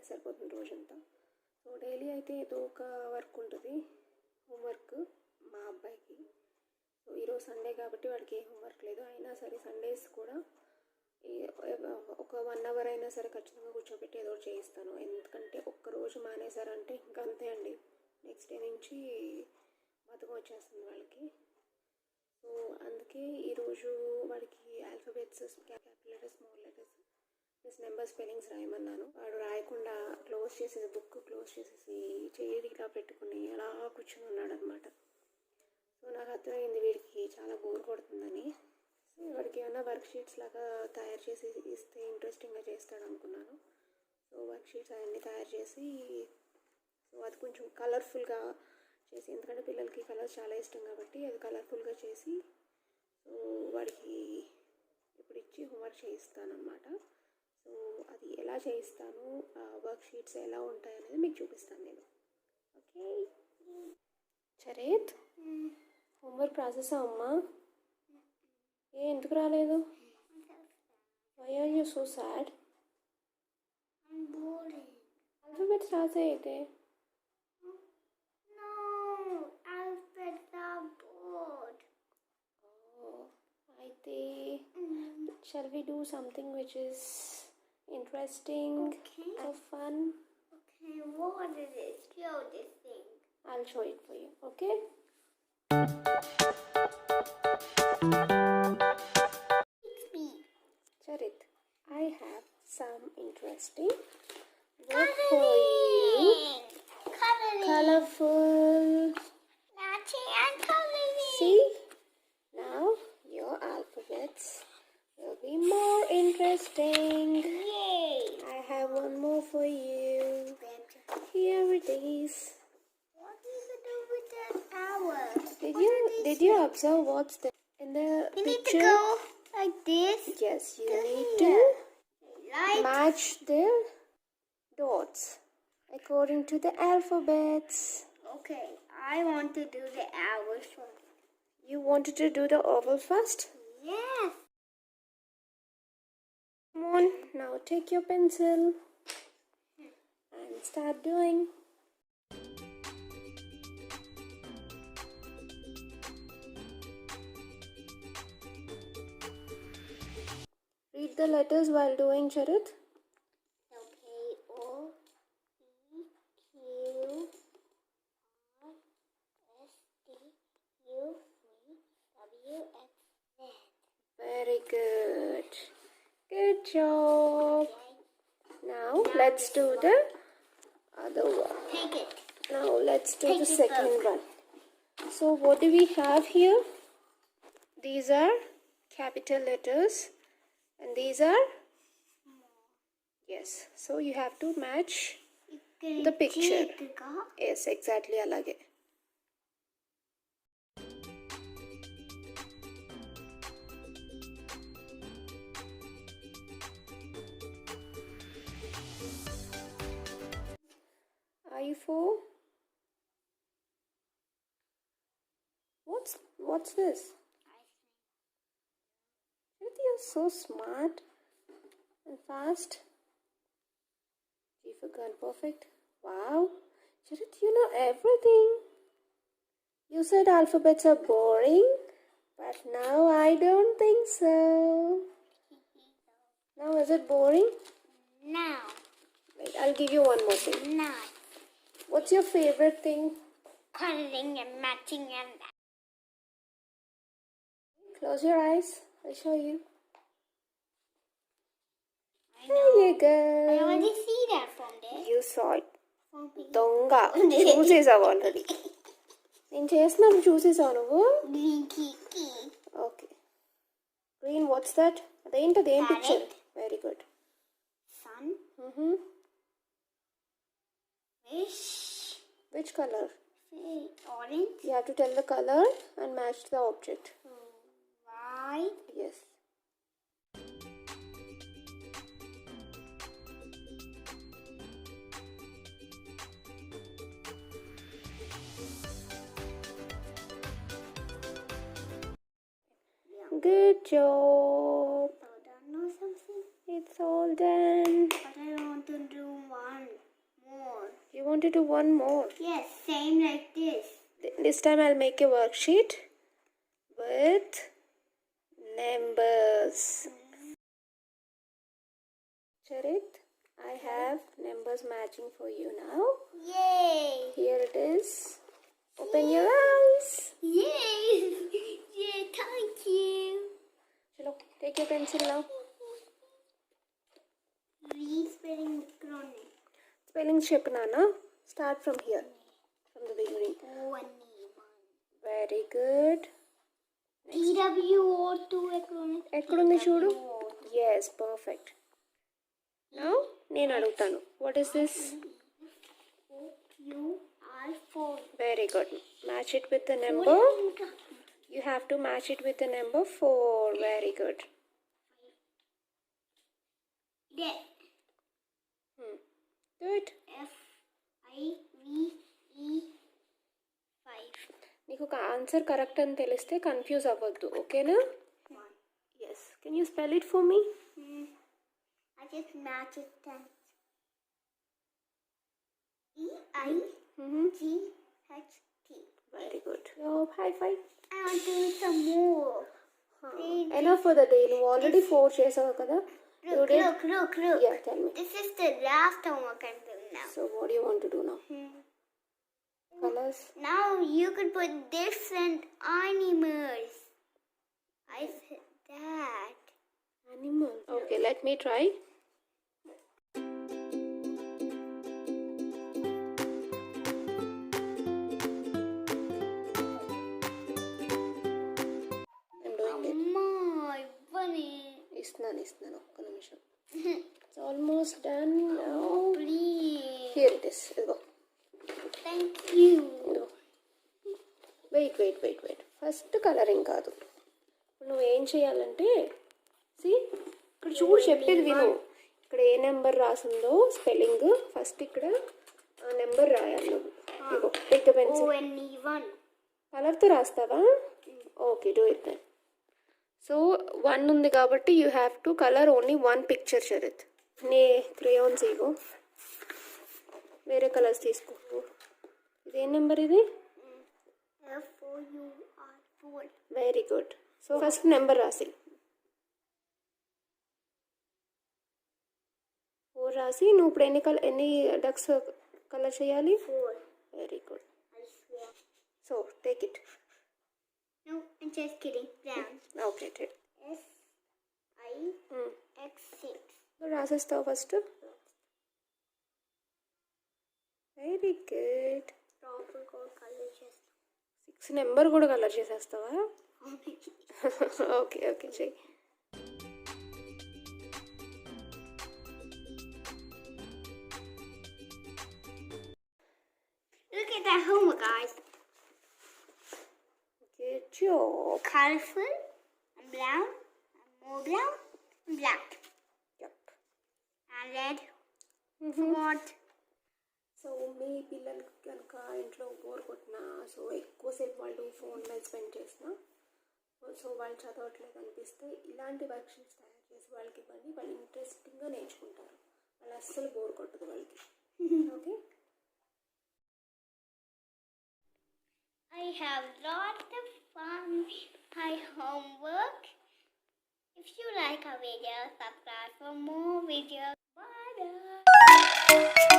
సరిపోతుంది రోజంతా. So daily అయితే ఏదో ఒక వర్క్ ఉంటుంది, హోంవర్క్ మా అబ్బాయికి. సో ఈరోజు సండే కాబట్టి వాడికి ఏ హోంవర్క్ లేదు. అయినా సరే సండేస్ కూడా ఒక 1 అవర్ అయినా సరే ఖచ్చితంగా కూర్చోబెట్టి ఏదో చేయిస్తాను. ఎందుకంటే ఒక్కరోజు మానేశారంటే ఇంకా అంతే అండి, నెక్స్ట్ డే నుంచి బతుకం వచ్చేస్తుంది వాళ్ళకి. సో అందుకే ఈరోజు వాడికి alphabets, capital letters, small letters plus number spellings రాయమన్నాను. వాడు రాయకుండా క్లోజ్ చేసేసి, బుక్ క్లోజ్ చేసేసి చేయి ఇలా పెట్టుకుని అలా కూర్చొని ఉన్నాడు అనమాట. సో నాకు అర్థమైంది వీడికి చాలా బోర్ కొడుతుందని. సో వాడికి ఏమైనా వర్క్ షీట్స్ లాగా తయారు చేసి ఇస్తే ఇంట్రెస్టింగ్గా చేస్తాడు అనుకున్నాను. సో వర్క్ షీట్స్ అవన్నీ తయారు చేసి, సో అది కొంచెం కలర్ఫుల్గా చేసి, ఎందుకంటే పిల్లలకి కలర్స్ చాలా ఇష్టం కాబట్టి అది కలర్ఫుల్గా చేసి సో వాడికి ఇప్పుడు ఇచ్చి హోంవర్క్ చేయిస్తానమాట. సో అది ఎలా చేయిస్తాను, వర్క్ షీట్స్ ఎలా ఉంటాయి అనేది మీకు చూపిస్తాను నేను. ఓకే చరిత్, హోంవర్క్ రాసేసావమ్మా? ఎందుకు రాలేదు? Why are you so sad? Alphabets రాసే అయితే. అయితే shall we do something which is interesting or fun? Okay, what is it? Show this thing. I'll show it for you, okay? Charit, I have some interesting work for you. Coloring. Colorful. Matching and coloring. See? Now your alphabets will be more interesting. Yay. I have one more for you. Here it is. What do you do with that hour? Did you observe what's there in the You need to picture? go like this. Yes, you to need here. to Like match the dots according to the alphabets. okay, I want to do the hours first. You wanted to do the oval first? Yes. Come on, now take your pencil and start doing. Read the letters while doing, Charit. Okay, O P Q R S T U V W X Z. Very good. Good job. Now let's do the other one. Take it. Now let's do Take the the second book. one. So what do we have here? These are capital letters and these are, yes, so you have to match the picture. Yes, exactly alage. I4. What's this? You're so smart and fast. G for gun, perfect. Wow, Charit, you know everything. You said alphabets are boring, but now I don't think so. Now is it boring? Now. Wait, I'll give you one more thing. Now. What's your favorite thing? Coloring and matching and that. Close your eyes. I'll show you. I There you go. I already see that from there. You saw it. From the దొంగ చూసేసావు already. నేను చేస్తున్నాను చూసేసావు నువ్వు. green key. Okay. Green what's that? అదేంటది? ఏం picture? Parrot. Very good. Sun. Fish. Which color? Orange. You have to tell the color and match the object. White. Yes. Good job. So done or something? It's all done. But I want to do one. You want to do one more? Yes, same like this. This time I'll make a worksheet with numbers. Charit, I have numbers matching for you now. Yay! Here it is. Open your eyes. Yay! Yeah, thank you. Chalo, take your pencil now. Re-spelling macaroni. Spelling చెప్పినానా? Start from here. From the beginning. Very good. TWO2 macaroni. ఎక్కడుంది చూడు? Yes, perfect. Now నేను అడుగుతాను. What is this? QR4. Very good. Match it with the number. You have to match it with the number 4. Very good. There. Do it. FIVE. నీకు ఒక answer correct అని తెలిస్తే confuse అవ్వద్దు, ఓకేనా? Yes. Can you spell it for me? I just match it then. EIGHT. Very good. Oh, high five. I want to do some more. Enough for the day. నువ్వు already 4 చేసావు కదా? Look. Yeah, tell me. This is the last homework I'm doing now. So what do you want to do now? Colors. Now you could put different animals. I said that. Animal. Okay, let me try. I'm doing it. My bunny. ఇస్తున్నాను ఒక్క నిమిషం. It's almost done now. Please. Here it is. ఇదిగో. Thank you. ఇదిగో. Wait. First colouring కాదు. ఇప్పుడు నువ్వు ఏం చేయాలంటే ఇక్కడ చూడు, చెప్పేది విను. ఇక్కడ ఏ నెంబర్ రాసిందో స్పెల్లింగ్ ఫస్ట్ ఇక్కడ ఆ నెంబర్ రాయాలి నువ్వు. ఇదిగో టేక్ ద పెన్సిల్. ONE1. కలర్తో రాస్తావా? Okay, do it then. So 1 ఉంది కాబట్టి you have to colour only 1 picture Charith. నీ క్రేయాన్స్ ఇగో, వేరే కలర్స్ తీసుకో. ఇదేం నెంబర్ ఇది? FOUR4. Very good. So first number రాసి 4 రాసి నువ్వు ఇప్పుడు ఎన్ని డక్స్ కలర్ చేయాలి? 4. Very good. I swear. So take it. No, I'm just kidding. Brown. Okay, take. SIX6. రాసేస్తావు first. Very good. Proper color just. 6 number కూడా colour చేసేస్తావా? Okay చెయ్యి. Look at that homework, guys. Good job. Colorful and brown and more brown and black Yep. and red. What? So మీ పిల్లలకి కనుక ఇంట్లో bore కొట్టినా, so ఎక్కువసేపు వాళ్ళు ఫోన్లో స్పెండ్ చేసినా, సో వాళ్ళు చదవట్లేదు అనిపిస్తే ఇలాంటి వర్క్షీట్స్ తయారు చేసి వాళ్ళకి ఇవ్వండి. వాళ్ళు ఇంట్రెస్టింగ్గా నేర్చుకుంటారు. వాళ్ళు అస్సలు బోర్ కొట్టదు వాళ్ళకి. Okay. I have lots of fun with my homework. If you like our video, subscribe for more videos. Bye.